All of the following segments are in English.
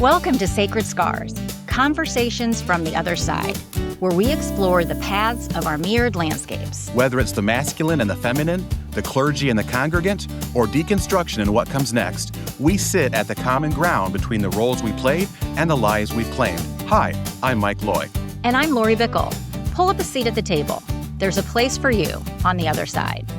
Welcome to Sacred Scars, conversations from the other side, where we explore the paths of our mirrored landscapes. Whether it's the masculine and the feminine, the clergy and the congregant, or deconstruction and what comes next, we sit at the common ground between the roles we played and the lies we've claimed. Hi, I'm Mike Loy. And I'm Lori Bickle. Pull up a seat at the table. There's a place for you on the other side.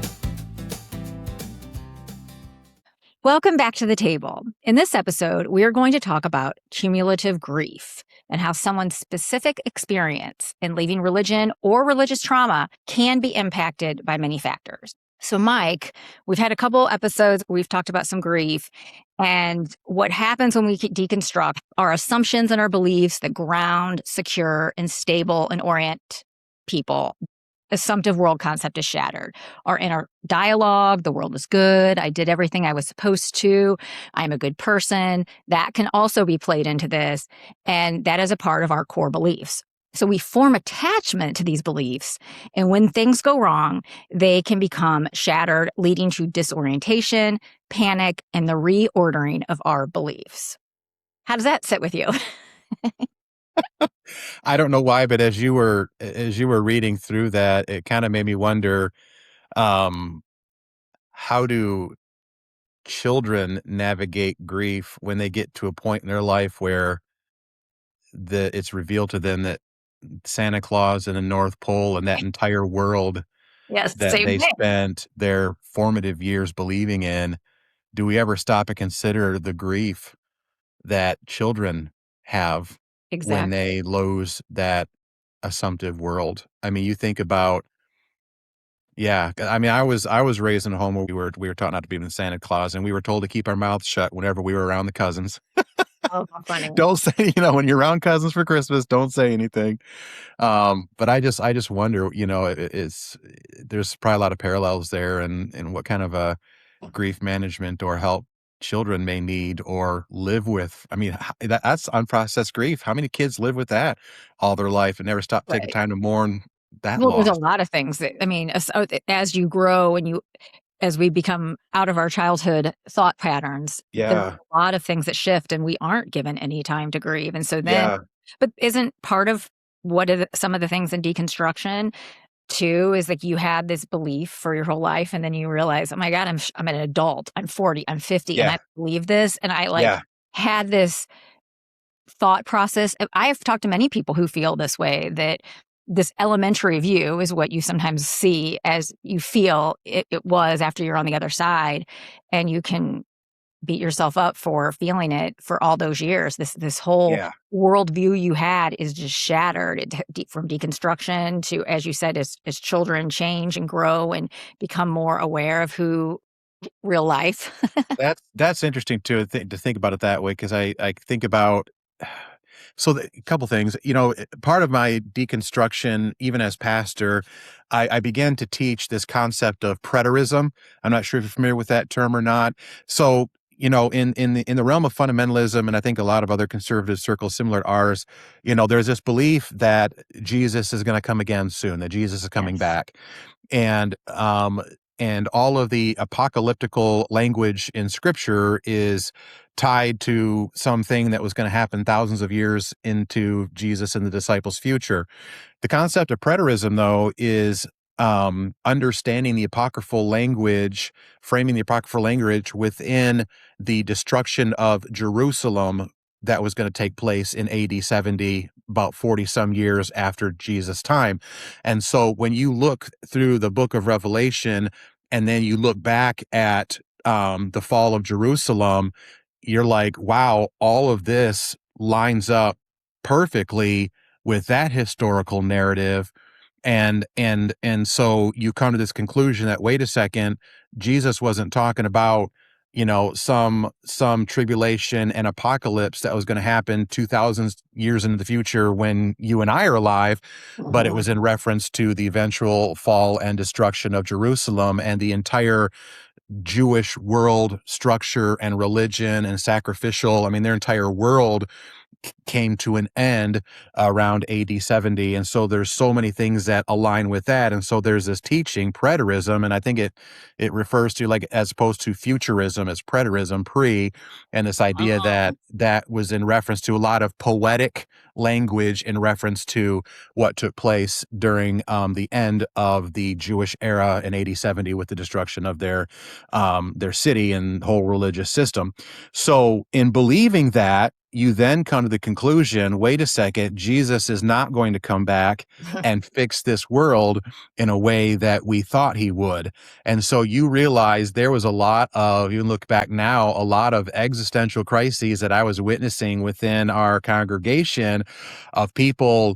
Welcome back to the table. In this episode, we are going to talk about cumulative grief and how someone's specific experience in leaving religion or religious trauma can be impacted by many factors. So, Mike, we've had a couple episodes where we've talked about some grief and what happens when we deconstruct our assumptions and our beliefs that ground, secure, and stable and orient people. Assumptive world concept is shattered. Our inner dialogue, the world is good, I did everything I was supposed to, I'm a good person, that can also be played into this, and that is a part of our core beliefs. So we form attachment to these beliefs, and when things go wrong, they can become shattered, leading to disorientation, panic, and the reordering of our beliefs. How does that sit with you? I don't know why, but as you were reading through that, it kind of made me wonder, how do children navigate grief when they get to a point in their life where it's revealed to them that Santa Claus and the North Pole and that entire world Yes, that same they thing. spent their formative years believing in, do we ever stop and consider the grief that children have when Exactly. they lose that assumptive world? I mean, you think about, I mean, I was raised in a home where we were taught not to believe in Santa Claus, and we were told to keep our mouths shut whenever we were around the cousins. Oh, how funny. Don't say, when you're around cousins for Christmas, don't say anything. But I just wonder, there's probably a lot of parallels there, and what kind of a grief management or help children may need or live with. I mean, that's unprocessed grief. How many kids live with that all their life and never stop taking Right. time to mourn that Well, there's a loss? lot of things that, I mean, as you grow and as we become out of our childhood thought patterns, there's Yeah, a lot of things that shift and we aren't given any time to grieve. And so then, yeah, but isn't part of some of the things in deconstruction too, is like you had this belief for your whole life and then you realize, oh my God, I'm an adult, I'm 40, I'm 50, and yeah, I believe this. And I yeah. had this thought process. I have talked to many people who feel this way, that this elementary view is what you sometimes see as you feel it was after you're on the other side, and you can beat yourself up for feeling it for all those years. This whole Yeah. worldview you had is just shattered from deconstruction to, as you said, as children change and grow and become more aware of who real life. That's interesting too, to think about it that way, because I think about, so a couple things. Part of my deconstruction, even as pastor, I began to teach this concept of preterism. I'm not sure if you're familiar with that term or not. So, in the realm of fundamentalism, and I think a lot of other conservative circles similar to ours, there's this belief that Jesus is going to come again soon, that Jesus is coming Yes. back. And all of the apocalyptical language in scripture is tied to something that was going to happen thousands of years into Jesus and the disciples' future. The concept of preterism, though, is understanding the apocryphal language, framing the apocryphal language within the destruction of Jerusalem that was going to take place in AD 70, about 40 some years after Jesus' time. And so when you look through the book of Revelation and then you look back at the fall of Jerusalem, you're like, wow, all of this lines up perfectly with that historical narrative. And so you come to this conclusion that, wait a second, Jesus wasn't talking about, some tribulation and apocalypse that was going to happen 2,000 years into the future when you and I are alive, but it was in reference to the eventual fall and destruction of Jerusalem and the entire Jewish world structure and religion and sacrificial. I mean, their entire world came to an end around AD 70. And so there's so many things that align with that. And so there's this teaching, preterism, and I think it refers to, like, as opposed to futurism, as preterism, pre, and this idea Oh. that was in reference to a lot of poetic language in reference to what took place during the end of the Jewish era in AD 70 with the destruction of their city and whole religious system. So in believing that, you then come to the conclusion, wait a second, Jesus is not going to come back and fix this world in a way that we thought he would. And so you realize there was a lot of, you look back now, a lot of existential crises that I was witnessing within our congregation of people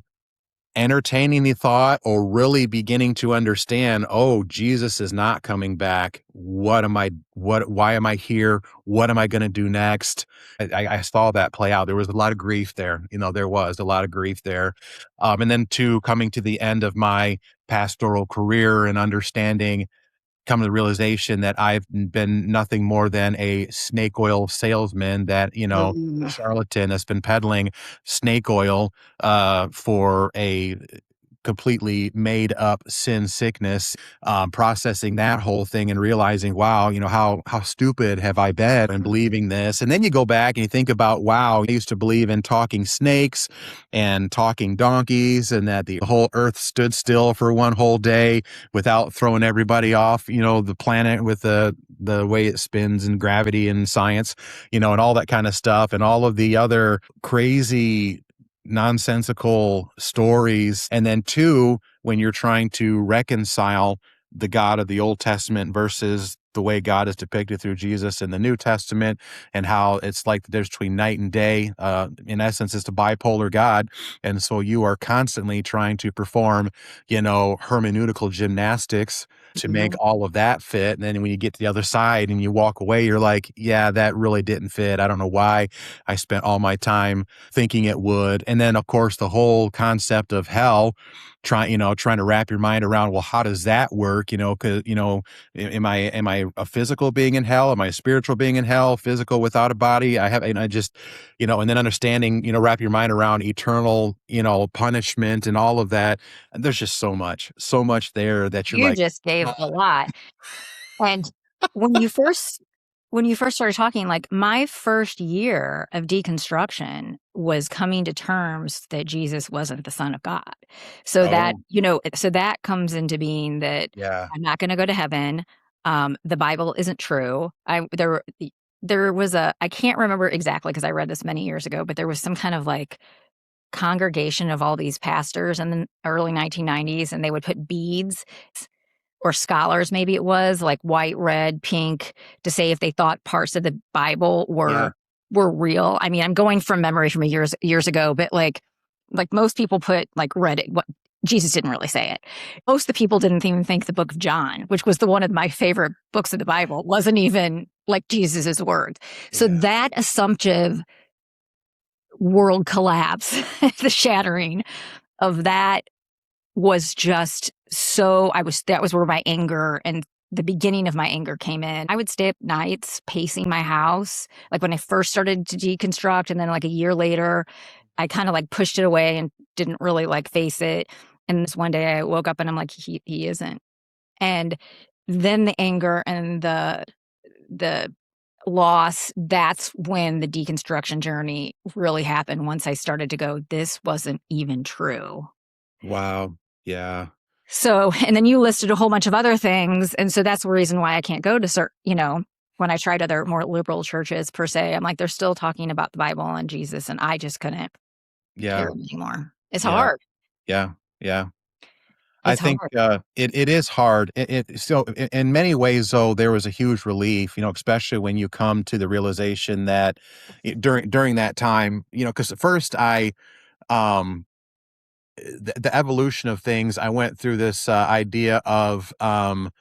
entertaining the thought or really beginning to understand, oh, Jesus is not coming back. Why am I here? What am I going to do next? I saw that play out. There was a lot of grief there. There was a lot of grief there. And then coming to the end of my pastoral career and understanding, come to the realization that I've been nothing more than a snake oil salesman, that, Mm. charlatan that's been peddling snake oil for a completely made up sin sickness, processing that whole thing and realizing, wow, how stupid have I been in believing this? And then you go back and you think about, wow, I used to believe in talking snakes and talking donkeys, and that the whole earth stood still for one whole day without throwing everybody off, the planet with the way it spins and gravity and science, and all that kind of stuff, and all of the other crazy nonsensical stories. And then two, when you're trying to reconcile the God of the Old Testament versus the way God is depicted through Jesus in the New Testament, and how it's like there's between night and day. In essence, it's a bipolar God. And so you are constantly trying to perform, hermeneutical gymnastics to make Mhm. all of that fit. And then when you get to the other side and you walk away, you're like, yeah, that really didn't fit. I don't know why I spent all my time thinking it would. And then, of course, the whole concept of hell, trying to wrap your mind around, well, how does that work? Because, am I a physical being in hell? Am I a spiritual being in hell? Physical without a body? And I just, and then understanding, wrap your mind around eternal, punishment and all of that. And there's just so much there that you're You like, just gave a lot. And when you first started talking, like, my first year of deconstruction was coming to terms that Jesus wasn't the Son of God. So that, oh, so that comes into being that yeah, I'm not going to go to heaven. The Bible isn't true. There was I can't remember exactly because I read this many years ago, but there was some kind of like congregation of all these pastors in the early 1990s, and they would put beads, or scholars, maybe it was, like white, red, pink, to say if they thought parts of the Bible yeah, were real. I mean, I'm going from memory from years ago, but like most people put like red. What Jesus didn't really say it. Most of the people didn't even think the book of John, which was the one of my favorite books of the Bible, wasn't even like Jesus's words. So yeah. that assumptive world collapse, the shattering of that was just so that was where my anger and the beginning of my anger came in. I would stay up nights pacing my house, like when I first started to deconstruct, and then like a year later, I kind of like pushed it away and didn't really like face it. And this one day I woke up and I'm like, he isn't. And then the anger and the loss, that's when the deconstruction journey really happened. Once I started to go, this wasn't even true. Wow. Yeah. So, and then you listed a whole bunch of other things. And so that's the reason why I can't go to when I tried other more liberal churches per se, I'm like, they're still talking about the Bible and Jesus, and I just couldn't Yeah. hear them anymore. It's Yeah. hard. Yeah. Yeah. I It's think hard. it is hard. In many ways, though, there was a huge relief, especially when you come to the realization that during that time, because at first um, the evolution of things, I went through this idea of, from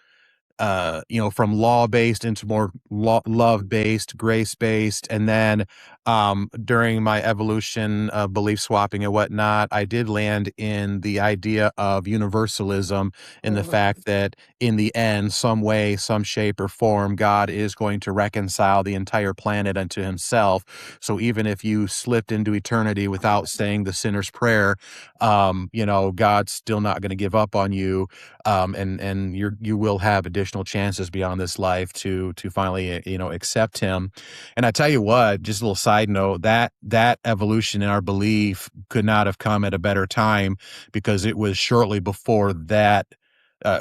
law based into more love based, grace based, and then during my evolution of belief swapping and whatnot, I did land in the idea of universalism, in the Mhm. fact that in the end, some way, some shape or form, God is going to reconcile the entire planet unto himself. So even if you slipped into eternity without saying the sinner's prayer, God's still not going to give up on you. And you will have additional chances beyond this life to finally, accept him. And I tell you what, just a little side note, that evolution in our belief could not have come at a better time, because it was shortly before that,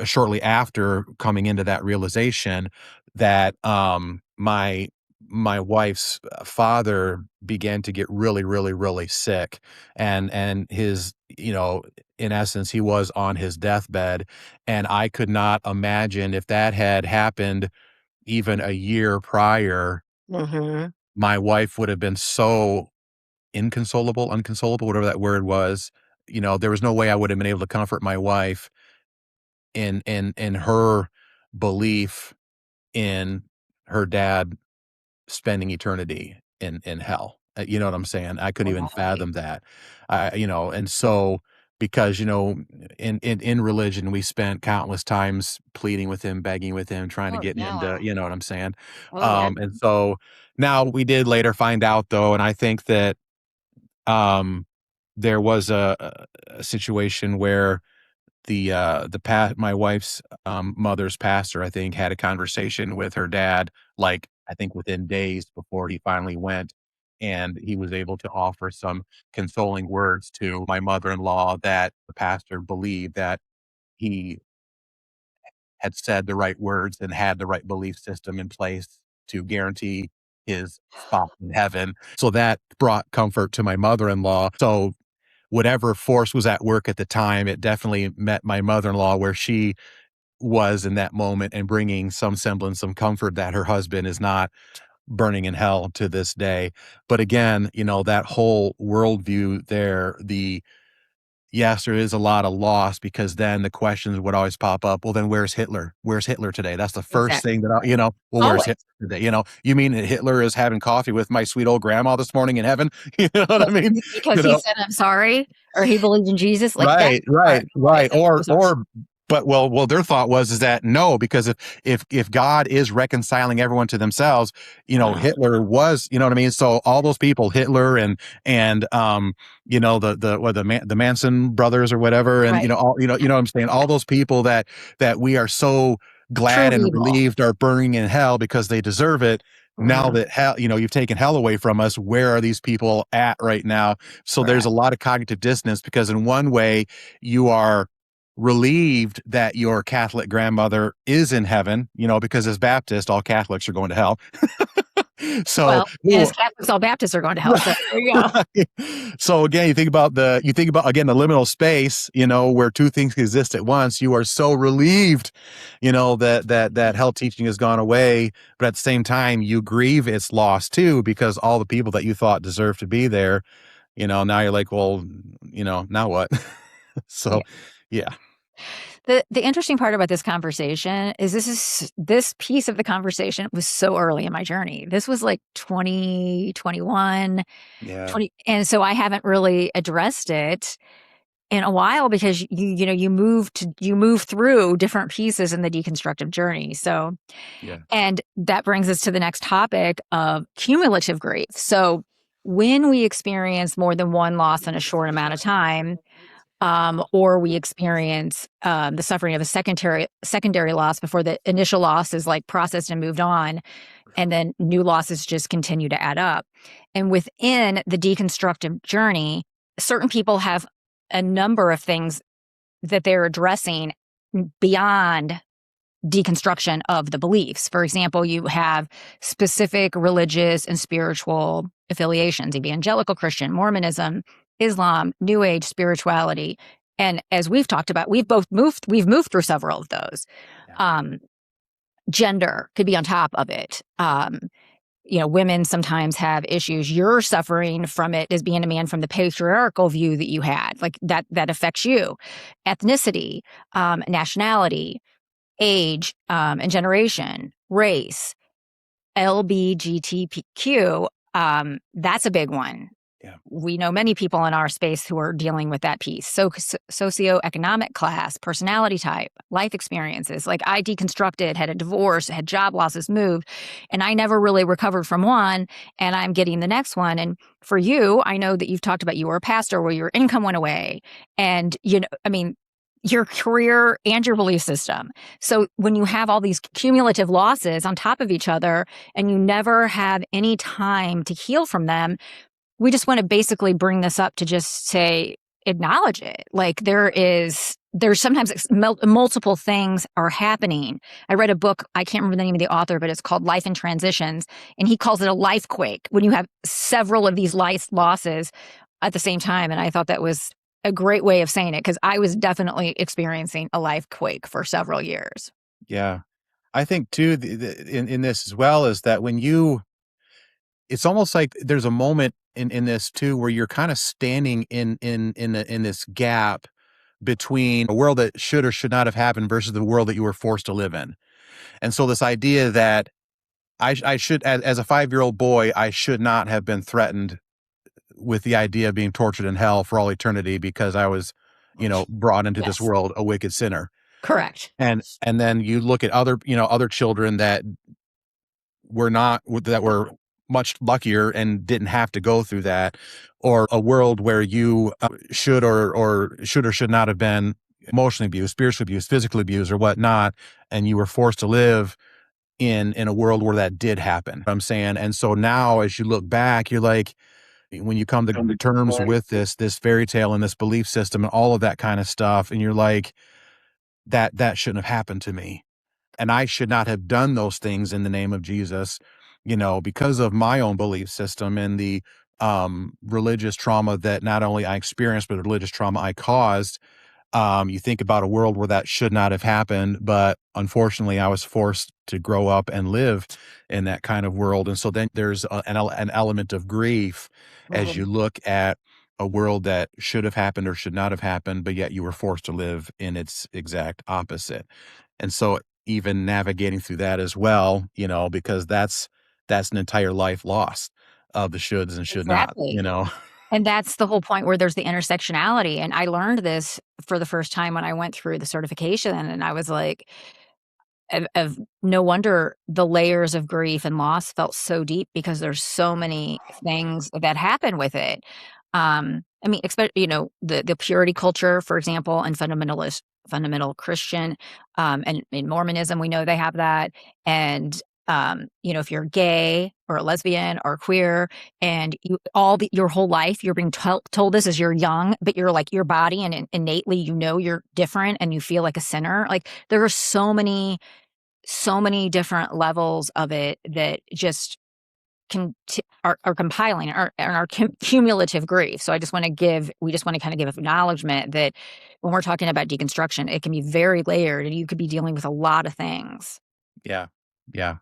shortly after coming into that realization, that my wife's father began to get really, really, really sick, and his, in essence, he was on his deathbed, and I could not imagine if that had happened even a year prior, Mhm. my wife would have been so unconsolable, whatever that word was. There was no way I would have been able to comfort my wife in her belief in her dad spending eternity in hell. You know what I'm saying? I couldn't even Right. fathom that. And so, because, in religion, we spent countless times pleading with him, begging with him, trying to Oh, get him yeah. to, you know what I'm saying? Oh, yeah. And so now we did later find out, though, and I think that um there was a situation where my wife's mother's pastor, I think, had a conversation with her dad, like, I think within days before he finally went, and he was able to offer some consoling words to my mother-in-law, that the pastor believed that he had said the right words and had the right belief system in place to guarantee his spot in heaven. So that brought comfort to my mother-in-law. So whatever force was at work at the time, it definitely met my mother-in-law where she was in that moment, and bringing some semblance, some comfort that her husband is not burning in hell to this day. But again, that whole worldview there, yes, there is a lot of loss, because then the questions would always pop up. Well, then where's Hitler? Where's Hitler today? That's the first Exactly. thing that well, where's Always. Hitler today? You mean that Hitler is having coffee with my sweet old grandma this morning in heaven? You know what I mean? Because You he know, said, "I'm sorry," or he believed in Jesus, like, that's Right, the part right, always. right. Or I'm sorry. or but well, their thought was is that no, because if God is reconciling everyone to themselves, Uh, Hitler was, you know what I mean? So all those people, Hitler and the Manson brothers or whatever, and right. all, what I'm saying, all those people that we are so True glad and evil. relieved are burning in hell because they deserve it. Now Mhm. that hell, you've taken hell away from us, where are these people at right now? So there's Correct. a lot of cognitive dissonance, because in one way you are relieved that your Catholic grandmother is in heaven, because as Baptists, all Catholics are going to hell. So, Well, as Catholics, all Baptists are going to hell, so there you go. right. So again, you think about again the liminal space, where two things exist at once. You are so relieved, that hell teaching has gone away, but at the same time, you grieve its loss too, because all the people that you thought deserved to be there, now you're like, well, now what? So, Yeah. yeah, The interesting part about this conversation is this piece of the conversation was so early in my journey. This was like 2021, yeah, 20, and so I haven't really addressed it in a while, because you move through different pieces in the deconstructive journey. So, yeah. and that brings us to the next topic of cumulative grief. So when we experience more than one loss in a short amount of time, or we experience the suffering of a secondary loss before the initial loss is like processed and moved on, and then new losses just continue to add up. And within the deconstructive journey, certain people have a number of things that they're addressing beyond deconstruction of the beliefs. For example, you have specific religious and spiritual affiliations: evangelical Christian, Mormonism, Islam, New Age spirituality. And as we've talked about, we've moved through several of those. Yeah. Um, Gender could be on top of it. Women sometimes have issues. You're suffering from it as being a man from the patriarchal view that you had, like that affects you. Ethnicity, nationality, age, and generation, race, LBGTQ. That's a big one. Yeah. We know many people in our space who are dealing with that piece. So socioeconomic class, personality type, life experiences. Like I deconstructed, had a divorce, had job losses, moved, and I never really recovered from one, and I'm getting the next one. And for you, I know that you've talked about you were a pastor where your income went away, and I mean, your career and your belief system. So when you have all these cumulative losses on top of each other and you never have any time to heal from them, we just want to basically bring this up to just say, acknowledge it. Like there's sometimes multiple things are happening. I read a book, I can't remember the name of the author, but it's called Life in Transitions. And he calls it a lifequake when you have several of these life losses at the same time. And I thought that was a great way of saying it because I was definitely experiencing a lifequake for several years. Yeah. I think too, in this as well, is that it's almost like there's a moment in this too where you're kind of standing in this gap between a world that should or should not have happened versus the world that you were forced to live in. And so this idea that I should, as a 5-year-old boy, I should not have been threatened with the idea of being tortured in hell for all eternity because I was, brought into this Yes, world a wicked sinner. correct. And then you look at other children that were much luckier and didn't have to go through that, or a world where you should or should not have been emotionally abused, spiritually abused, physically abused, or whatnot, and you were forced to live in a world where that did happen. I'm saying, and so now as you look back, you're like, when you come to terms with this fairy tale and this belief system and all of that kind of stuff, and you're like, that shouldn't have happened to me. And I should not have done those things in the name of Jesus, because of my own belief system and the religious trauma that not only I experienced, but the religious trauma I caused. You think about a world where that should not have happened, but unfortunately, I was forced to grow up and live in that kind of world. And so then there's an element of grief as you Mhm. look at a world that should have happened or should not have happened, but yet you were forced to live in its exact opposite. And so even navigating through that as well, because that's an entire life lost of the shoulds and should not. Exactly. And that's the whole point where there's the intersectionality, and I learned this for the first time when I went through the certification, and I was like, of no wonder the layers of grief and loss felt so deep because there's so many things that happen with it. I mean, the purity culture, for example, and fundamental Christian, and in Mormonism, we know they have that. And if you're gay or a lesbian or queer, and your whole life you're being told this as you're young, but you're like your body and innately you're different and you feel like a sinner. Like there are so many different levels of it that just are compiling are cumulative grief. So we just want to kind of give acknowledgement that when we're talking about deconstruction, it can be very layered and you could be dealing with a lot of things, Yeah. Yeah.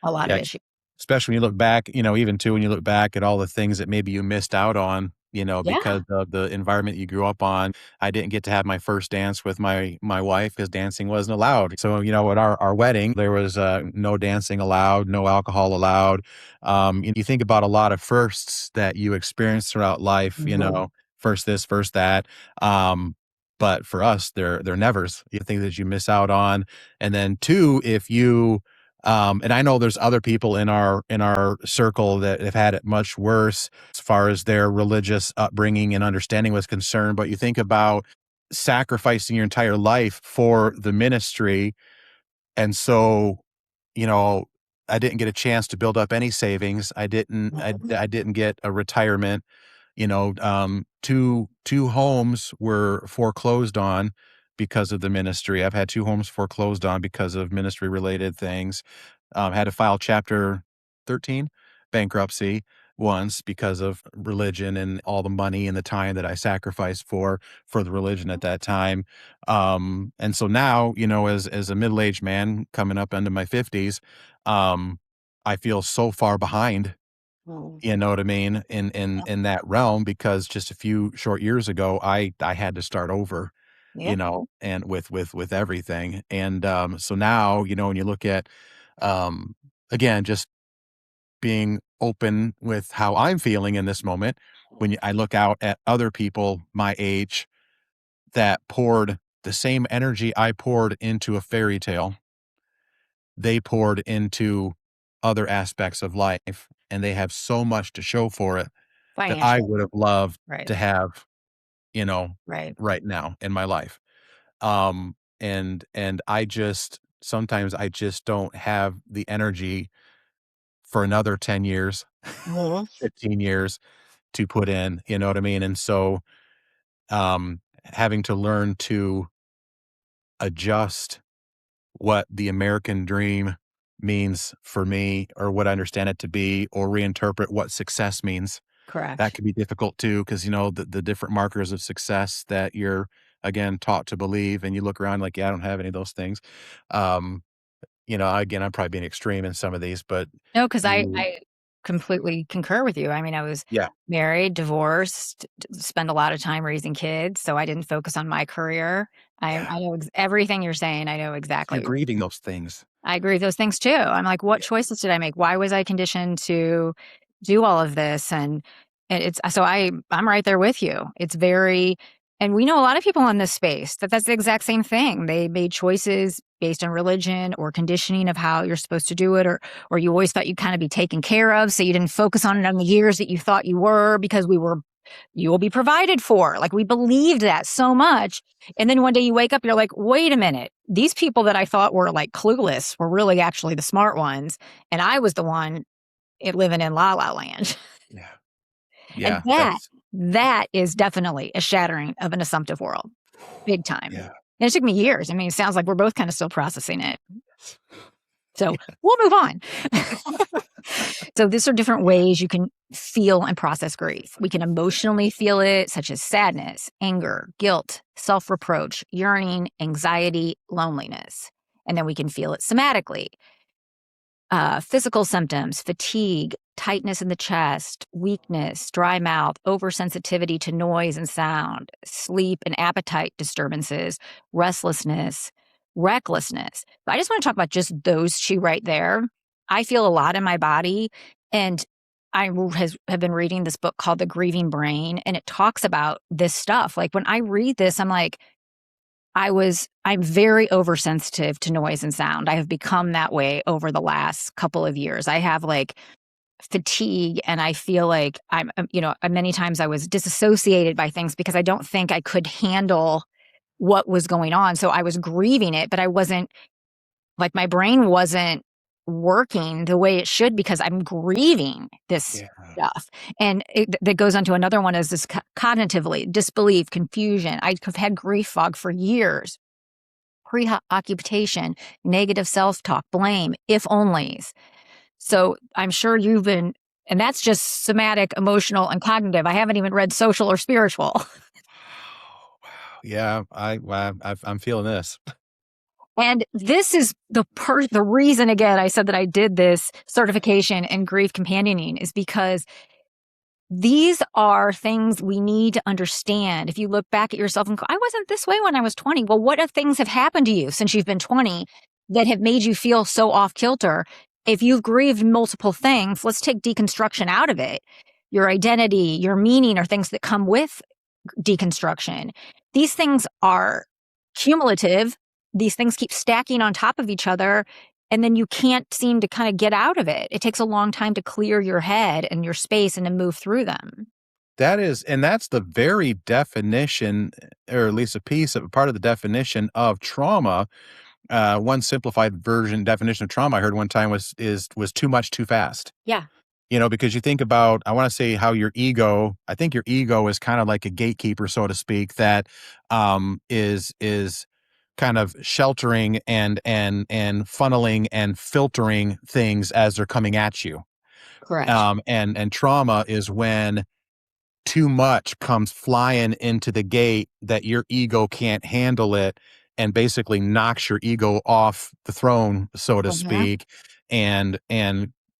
a lot of Yeah. issues. Especially when you look back, even too, when you look back at all the things that maybe you missed out on, Yeah. because of the environment you grew up on. I didn't get to have my first dance with my wife because dancing wasn't allowed. So, at our wedding, there was no dancing allowed, no alcohol allowed. You think about a lot of firsts that you experience throughout life, Mhm. first this, first that. But for us, they're nevers. You think that you miss out on. And then two, if you and I know there's other people in our circle that have had it much worse as far as their religious upbringing and understanding was concerned. But you think about sacrificing your entire life for the ministry, and so you know, I didn't get a chance to build up any savings. I didn't get a retirement. Two homes were foreclosed on because of the ministry. I've had two homes foreclosed on because of ministry related things. Had to file Chapter 13 bankruptcy once because of religion and all the money and the time that I sacrificed for the religion at that time. And so now, as a middle-aged man coming up into my 50s, I feel so far behind, Mhm. you know what I mean, in that realm, because just a few short years ago, I had to start over, Yeah. and with everything. And so now, when you look at, again, just being open with how I'm feeling in this moment. When I look out at other people my age that poured the same energy I poured into a fairy tale, they poured into other aspects of life, and they have so much to show for it that I Financially. would have loved Right. to have, you know, Right. right now in my life. And I just sometimes I just don't have the energy for another 10 years, Mhm. 15 years to put in, you know what I mean? And so, having to learn to adjust what the American dream means for me or what I understand it to be, or reinterpret what success means. That Correct. could be difficult too, because you know, the different markers of success that you're, again, taught to believe, and you look around like, "Yeah, I don't have any of those things." Um, again, I'm probably being extreme in some of these, but No, because you I completely concur with you. I mean, I was yeah, married, divorced, spent a lot of time raising kids, so I didn't focus on my career. yeah. I know everything you're saying, I know You're exactly. grieving those things. I agree with those things too. I'm like, what Yeah, choices did I make? Why was I conditioned to do all of this? And it's so I'm right there with you. It's very, and we know a lot of people in this space that's the exact same thing. They made choices based on religion or conditioning of how you're supposed to do it, or you always thought you'd kind of be taken care of, so you didn't focus on it on the years that you thought you were because you will be provided for. Like we believed that so much. And then one day you wake up, you're like, wait a minute. These people that I thought were like clueless were really actually the smart ones. And I was the one living in la la land. yeah, And yeah, that is definitely a shattering of an assumptive world, big time. yeah. And it took me years. I mean, it sounds like we're both kind of still processing it. So we'll move on. So these are different ways you can feel and process grief. We can emotionally feel it, such as sadness, anger, guilt, self reproach, yearning, anxiety, loneliness. And then we can feel it somatically. Physical symptoms, fatigue, tightness in the chest, weakness, dry mouth, oversensitivity to noise and sound, sleep and appetite disturbances, restlessness, recklessness. But I just want to talk about just those two right there. I feel a lot in my body. And have been reading this book called The Grieving Brain, and it talks about this stuff. Like when I read this, I'm like, I'm very oversensitive to noise and sound. I have become that way over the last couple of years. I have like fatigue and I feel like many times I was disassociated by things because I don't think I could handle what was going on. So I was grieving it, but I wasn't like my brain wasn't working the way it should because I'm grieving this Yeah. stuff. And that goes on to another one is this cognitively disbelief, confusion. I've had grief fog for years, preoccupation, negative self talk, blame, if onlys. So I'm sure you've been, and that's just somatic, emotional, and cognitive. I haven't even read social or spiritual. Wow. Yeah, I'm feeling this. And this is the reason again I said that I did this certification in grief companioning is because these are things we need to understand. If you look back at yourself and go, I wasn't this way when I was 20. Well, what if things have happened to you since you've been 20 that have made you feel so off kilter? If you've grieved multiple things, let's take deconstruction out of it. Your identity, your meaning are things that come with deconstruction. These things are cumulative. These things keep stacking on top of each other. And then you can't seem to kind of get out of it. It takes a long time to clear your head and your space and to move through them. That's the very definition, or at least a piece of part of the definition of trauma. One simplified version definition of trauma I heard one time was too much too fast. Yeah, Because you think about, I want to say how I think your ego is kind of like a gatekeeper, so to speak, that is kind of sheltering and funneling and filtering things as they're coming at you. correct. And trauma is when too much comes flying into the gate that your ego can't handle it and basically knocks your ego off the throne, so to Uh-huh. speak, and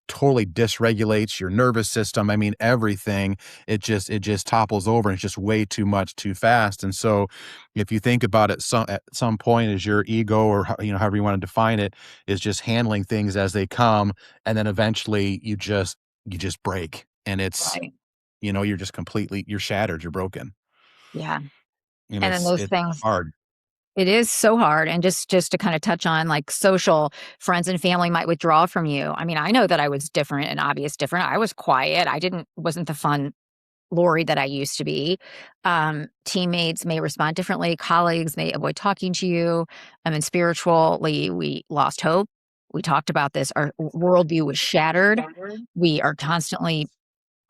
totally dysregulates your nervous system. I mean, everything. It just topples over and it's just way too much too fast. And so if you think about it, at some point is your ego, or however you want to define it, is just handling things as they come, and then eventually you just you just break, and it's, Right. you're just completely, you're shattered, you're broken, Yeah. and And then it's those it's things, hard. it is so hard. And just to kind of touch on like social, friends and family might withdraw from you. I mean, I know that I was different and obvious different. I was quiet. Wasn't the fun Lori that I used to be. Teammates may respond differently. Colleagues may avoid talking to you. I mean, spiritually, we lost hope. We talked about this. Our worldview was shattered. We are constantly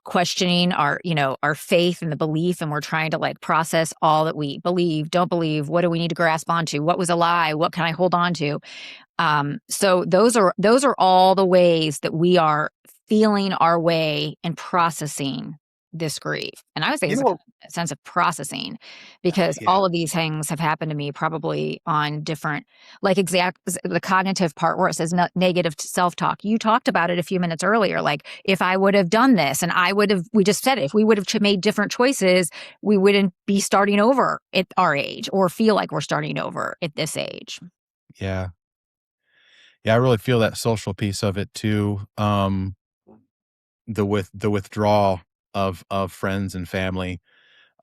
questioning our faith and the belief, and we're trying to like process all that we believe, don't believe. What do we need to grasp onto? What was a lie? What can I hold on to? So those are all the ways that we are feeling our way and processing this grief. And I would say You it's know, a sense of processing, because yeah, all of these things have happened to me probably on different, like the cognitive part where it says negative self-talk. You talked about it a few minutes earlier. Like if I would have done this and we just said it, if we would have made different choices, we wouldn't be starting over at our age or feel like we're starting over at this age. yeah, yeah. I really feel that social piece of it too. The withdrawal of friends and family.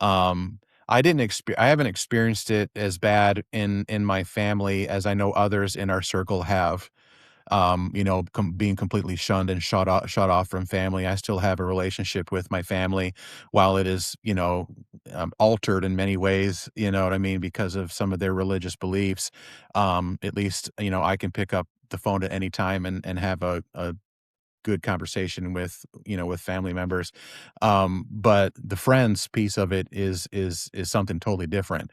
Um, I haven't experienced it as bad in my family as I know others in our circle have. Being completely shunned and shut off from family. I still have a relationship with my family, while it is, altered in many ways. You know what I mean, because of some of their religious beliefs. At least, I can pick up the phone at any time and have a good conversation with family members. But the friends piece of it is something totally different.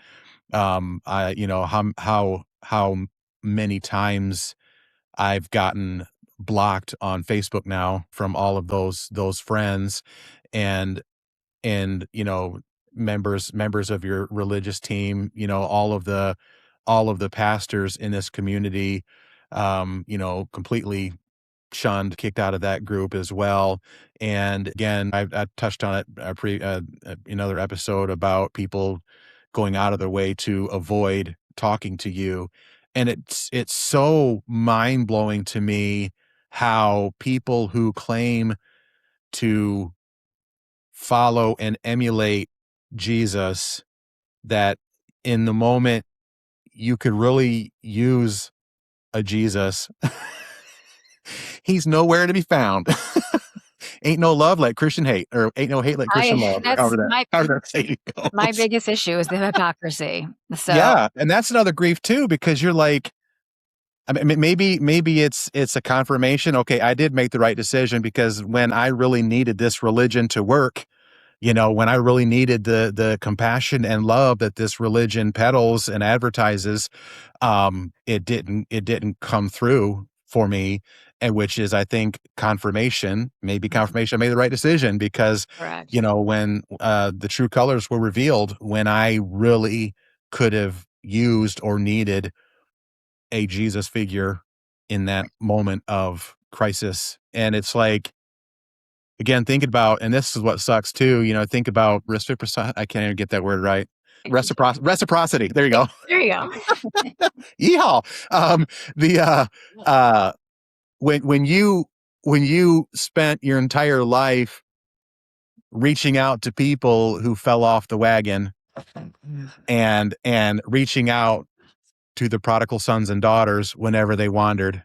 I you know how many times I've gotten blocked on Facebook now from all of those friends, and and members of your religious team, all of the pastors in this community, completely shunned, kicked out of that group as well. And again, I touched on it another episode about people going out of their way to avoid talking to you, and it's so mind blowing to me how people who claim to follow and emulate Jesus, that in the moment you could really use a Jesus, he's nowhere to be found. Ain't no love like Christian hate, or ain't no hate like Christian I love, or that's however that saying my goes. biggest issue is the hypocrisy. So, Yeah, and that's another grief too, because you're like, I mean, maybe it's a confirmation. Okay, I did make the right decision, because when I really needed this religion to work, when I really needed the compassion and love that this religion peddles and advertises, it didn't come through for me, and which is, I think, maybe confirmation I made the right decision, because correct. when the true colors were revealed, when I really could have used or needed a Jesus figure in that moment of crisis. And it's like, again, think about, and this is what sucks too, think about reciprocity. I can't even get that word right. Reciprocity. There you go. There you go. Yeehaw. The uh when you spent your entire life reaching out to people who fell off the wagon, and reaching out to the prodigal sons and daughters whenever they wandered,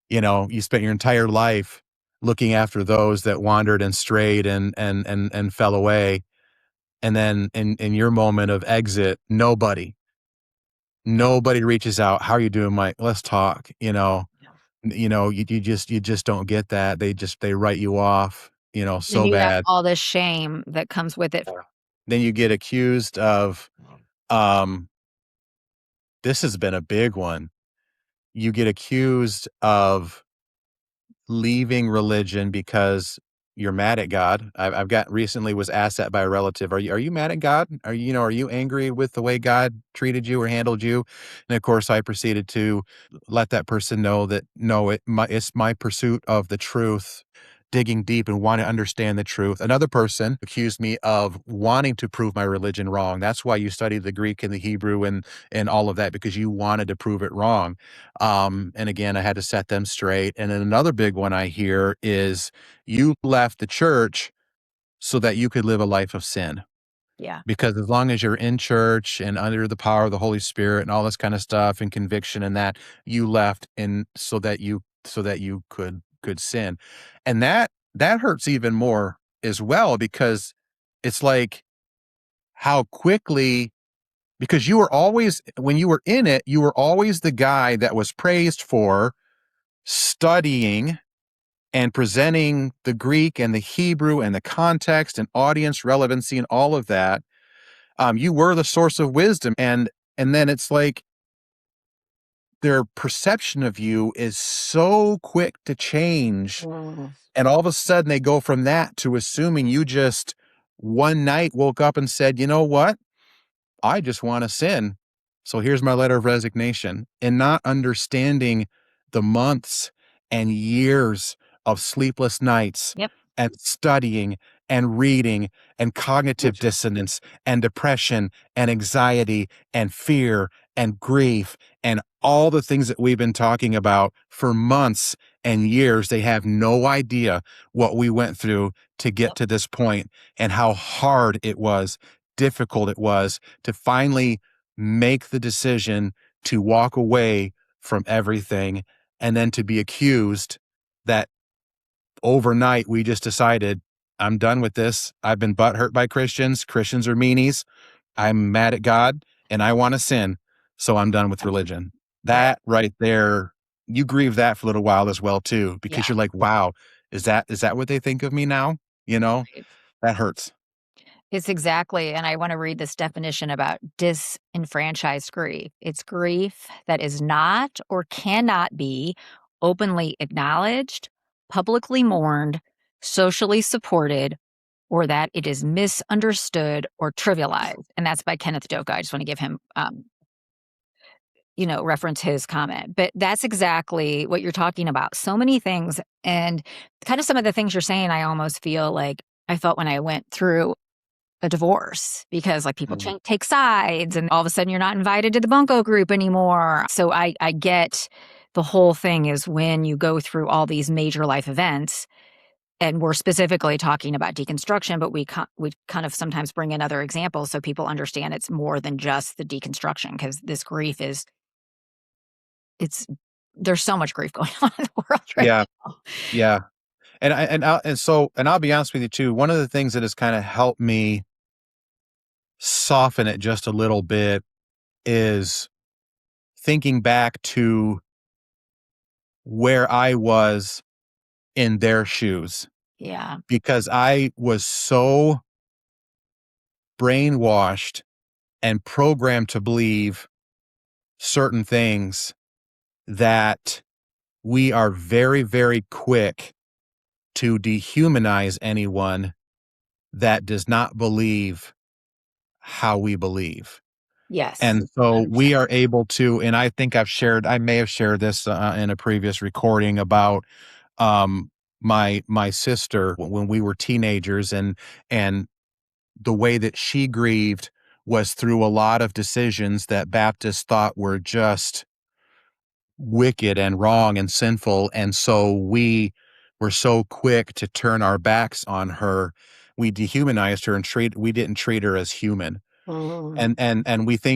you spent your entire life looking after those that wandered and strayed and fell away. And then in your moment of exit, nobody reaches out. How are you doing, Mike? Let's talk. You just don't get that. They write you off, Then so you have bad. all this shame that comes with it. Then you get accused of, um, this has been a big one. You get accused of leaving religion because you're mad at God. I've got recently was asked that by a relative. Are you mad at God? Are you angry with the way God treated you or handled you? And of course, I proceeded to let that person know that no, it's my pursuit of the truth digging deep and want to understand the truth. Another person accused me of wanting to prove my religion wrong. That's why you studied the Greek and the Hebrew and all of that, because you wanted to prove it wrong. And again, I had to set them straight. And then another big one I hear is you left the church so that you could live a life of sin. Yeah. Because as long as you're in church and under the power of the Holy Spirit and all this kind of stuff and conviction and that, you left and so that you could sin. And that hurts even more as well, because it's like how quickly, because you were always, when you were in it, you were always the guy that was praised for studying and presenting the Greek and the Hebrew and the context and audience relevancy and all of that. You were the source of wisdom, and then it's like their perception of you is so quick to change, Mm. and all of a sudden they go from that to assuming you just one night woke up and said, "You know what? I just want to sin. So here's my letter of resignation," and not understanding the months and years of sleepless nights Yep. and studying and reading and cognitive dissonance and depression and anxiety and fear and grief and all the things that we've been talking about for months and years. They have no idea what we went through to get Yep. to this point and how hard it was, difficult it was to finally make the decision to walk away from everything, and then to be accused that overnight we just decided, I'm done with this. I've been butthurt by Christians. Christians are meanies. I'm mad at God and I want to sin. So I'm done with religion. Right. That right there, you grieve that for a little while as well too, Yeah. because you're like, wow, is that what they think of me now? You know, Right. that hurts. It's exactly, and I want to read this definition about disenfranchised grief. It's grief that is not or cannot be openly acknowledged, publicly mourned, socially supported, or that it is misunderstood or trivialized. And that's by Kenneth Doka. I just want to give him, reference his comment. But that's exactly what you're talking about. So many things, and kind of some of the things you're saying, I almost feel like I felt when I went through a divorce, because like people Mm. take sides and all of a sudden you're not invited to the bunco group anymore. So I get the whole thing is when you go through all these major life events, and we're specifically talking about deconstruction, but we kind of sometimes bring in other examples so people understand it's more than just the deconstruction, because this grief is it's there's so much grief going on in the world right Yeah. now. Yeah. And I'll be honest with you too. One of the things that has kind of helped me soften it just a little bit is thinking back to where I was in their shoes, Yeah. because I was so brainwashed and programmed to believe certain things that we are very, very quick to dehumanize anyone that does not believe how we believe. Yes. And so 100%. we are able to, and I may have shared this in a previous recording about um, my sister when we were teenagers, and the way that she grieved was through a lot of decisions that Baptists thought were just wicked and wrong and sinful. And so we were so quick to turn our backs on her. We dehumanized her and we didn't treat her as human. Mm.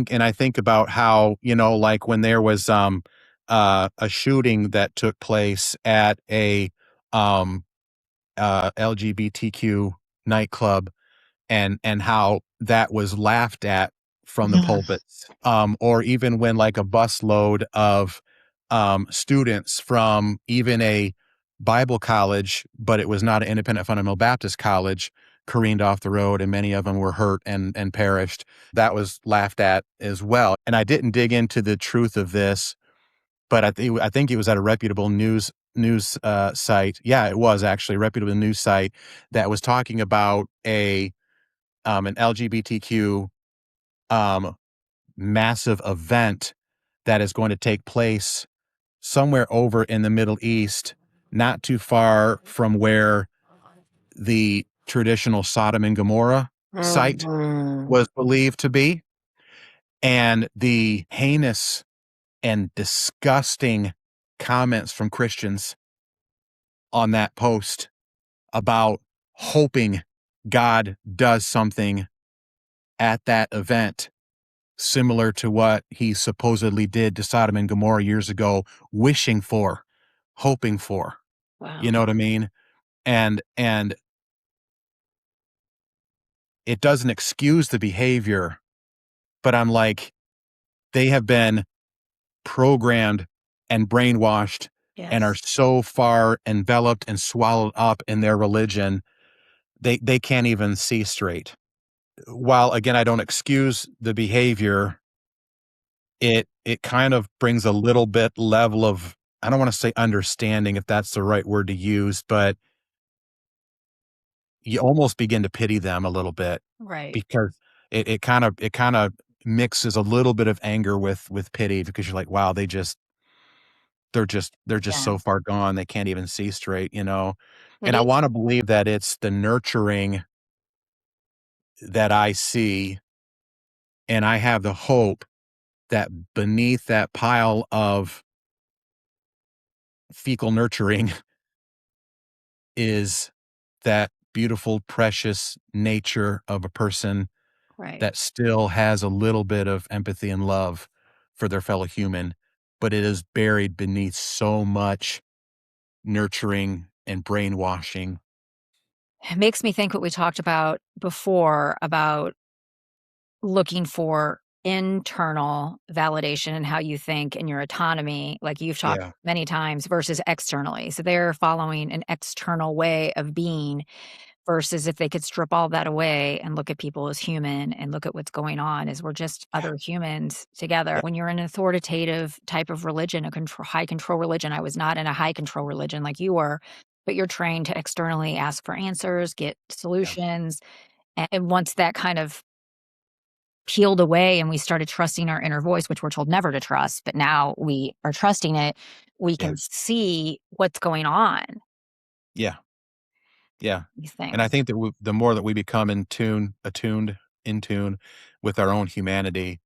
And I think about how, like when there was a shooting that took place at a um LGBTQ nightclub, and how that was laughed at from the Yeah. pulpits. Or even when like a busload of students from even a Bible college, but it was not an independent fundamental Baptist college, careened off the road, and many of them were hurt and perished. That was laughed at as well. And I didn't dig into the truth of this, but I think it was at a reputable news site. Yeah, it was actually a reputable news site that was talking about an LGBTQ um, massive event that is going to take place somewhere over in the Middle East, not too far from where the traditional Sodom and Gomorrah site Mhm. was believed to be, and the heinous and disgusting comments from Christians on that post about hoping God does something at that event similar to what he supposedly did to Sodom and Gomorrah years ago, wishing for, hoping for. You Wow. know what I mean? And it doesn't excuse the behavior, but I'm like, they have been programmed and brainwashed and are Yes. so far enveloped and swallowed up in their religion, they can't even see straight. While again, I don't excuse the behavior, it kind of brings a little bit level of, I don't want to say understanding if that's the right word to use, but you almost begin to pity them a little bit Right. because it kind of mixes a little bit of anger with pity because you're like, wow, they're just Yeah. so far gone, they can't even see straight, you know? It And I is. wanna believe that it's the nurturing that I see, and I have the hope that beneath that pile of fecal nurturing is that beautiful, precious nature of a person Right. that still has a little bit of empathy and love for their fellow human, but it is buried beneath so much nurturing and brainwashing. It makes me think what we talked about before about looking for internal validation and how you think and your autonomy, like you've talked Yeah, many times, versus externally. So they're following an external way of being versus if they could strip all that away and look at people as human and look at what's going on as we're just yeah, other humans together. yeah, When you're in an authoritative type of religion, a high control religion, I was not in a high control religion like you were, but you're trained to externally ask for answers, get yeah, solutions. And once that kind of peeled away and we started trusting our inner voice, which we're told never to trust, but now we are trusting it, we yeah, can see what's going on, yeah, yeah, these and I things. think that the more that we become in tune with our own humanity,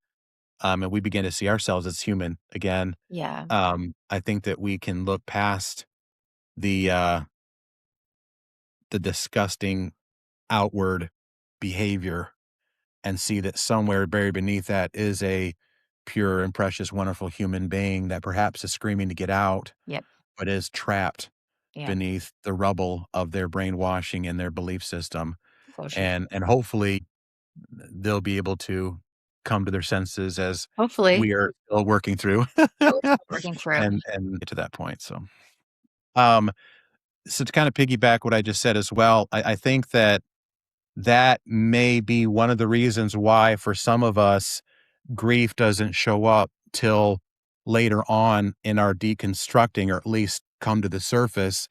and we begin to see ourselves as human again, Yeah. I think that we can look past the, uh the disgusting outward behavior and see that somewhere buried beneath that is a pure and precious, wonderful human being that perhaps is screaming to get out, Yep. but is trapped Yep. beneath the rubble of their brainwashing and their belief system. So true. And hopefully they'll be able to come to their senses as Hopefully. we are still working through We're still working through. and get to that point. Um, so to kind of piggyback what I just said as well, I think that that may be one of the reasons why for some of us grief doesn't show up till later on in our deconstructing, or at least come to the surface.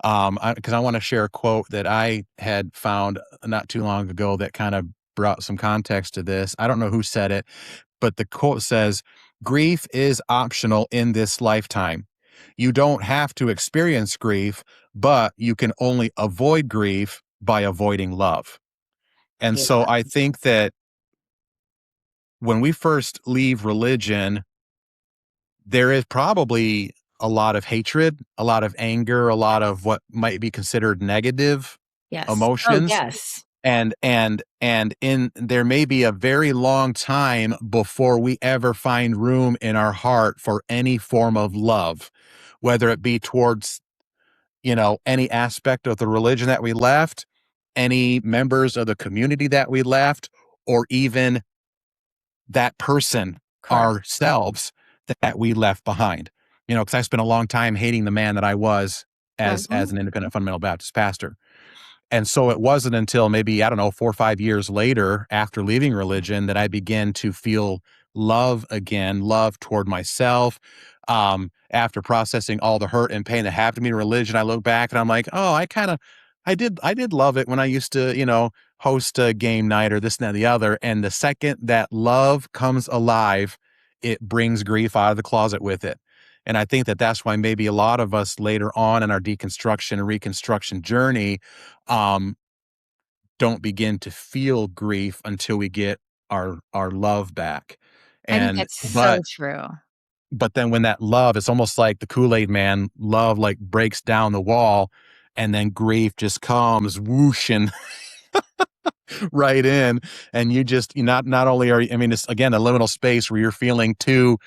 Because I want to share a quote that I had found not too long ago that kind of brought some context to this. I don't know who said it, but the quote says, "Grief is optional in this lifetime. You don't have to experience grief, but you can only avoid grief by avoiding love." And Yeah. so I think that when we first leave religion, there is probably a lot of hatred, a lot of anger, a lot of what might be considered negative Yes. Oh, emotions. yes. And in there may be a very long time before we ever find room in our heart for any form of love, whether it be towards, any aspect of the religion that we left, any members of the community that we left, or even that person Correct. ourselves that we left behind. Because I spent a long time hating the man that I was as Mhm. an independent fundamental Baptist pastor. And so it wasn't until maybe, I don't know, 4 or 5 years later after leaving religion that I began to feel love again, love toward myself. After processing all the hurt and pain that happened to me in religion, I look back and I'm like, oh, I did love it when I used to, host a game night or this and that and the other. And the second that love comes alive, it brings grief out of the closet with it. And I think that that's why maybe a lot of us later on in our deconstruction and reconstruction journey don't begin to feel grief until we get our love back. I think And that's so but true. but then when that love, it's almost like the Kool-Aid man, love like breaks down the wall, and then grief just comes whooshing right in. And you not only are you, I mean, it's again a liminal space where you're feeling two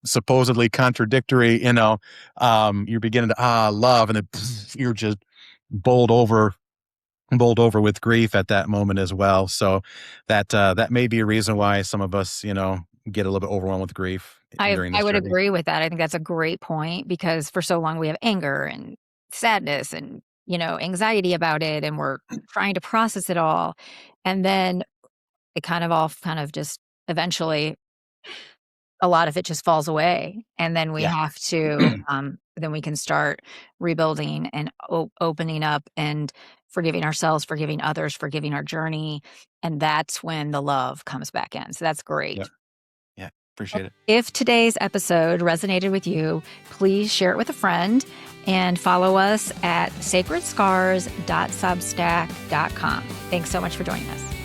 supposedly contradictory, you're beginning to love, and then you're just bowled over bowled over with grief at that moment as well. So that may be a reason why some of us, get a little bit overwhelmed with grief during I this would journey. agree with that. I think that's a great point because for so long we have anger and sadness and, anxiety about it, and we're trying to process it all. And then it kind of just eventually a lot of it just falls away. And then we Yeah. have to, then we can start rebuilding and opening up and forgiving ourselves, forgiving others, forgiving our journey. And that's when the love comes back in. So that's Yeah. great. Yeah. Appreciate it. If today's episode resonated with you, please share it with a friend and follow us at sacredscars.substack.com. Thanks so much for joining us.